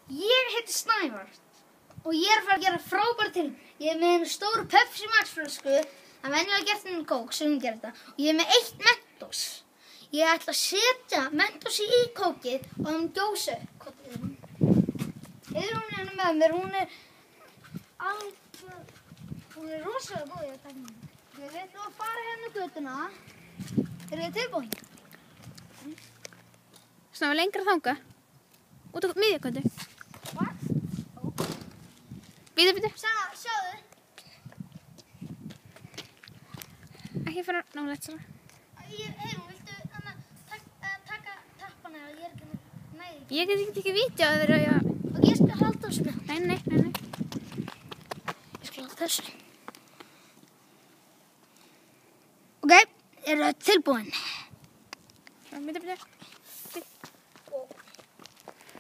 Ég heiti Snævar og ég er að fara að gera frábært til. Ég er með einu stóru Pepsi Max flösku, það venjulega gert inn kók sem hún gerir þetta. Og ég er með 1 Mentos. Ég ætla að setja Mentosi í kókið og það mun gjósa upp. Heiðrún er með mér, hún er rosalega góð í að taka mér. Við ætlum að fara hérna götuna. Eru þið tilbúin? Snævar lengra þanga. Út á miðjagötu. What? Bíddu. Sjáðu. Ekki fara nálægt svona. Heiðrún, viltu taka tappana eða ég er ekki með því? Ég get ekki tekið vídeo að þeirra að... Og ég skal halda þessu með. Nei. Ég skal halda þessu. Ok, eru þið tilbúin? Bíddu.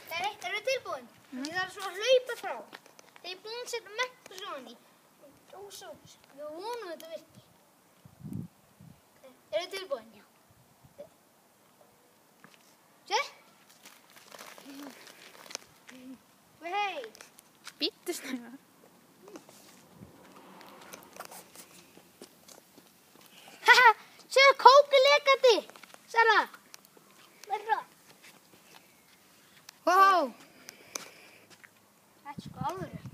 Nei, eru þið tilbúin? Ég þarf svo að hlaupa frá. Þegar ég er búin að setja Mentos á henni. Við vonum þetta virki. Eru þið tilbúin? Já. Sér? Hei! Bíddu, Snævar. Haha, séu kókið lekandi. Sæla. Verða. Wow. Þetta er sko alveg.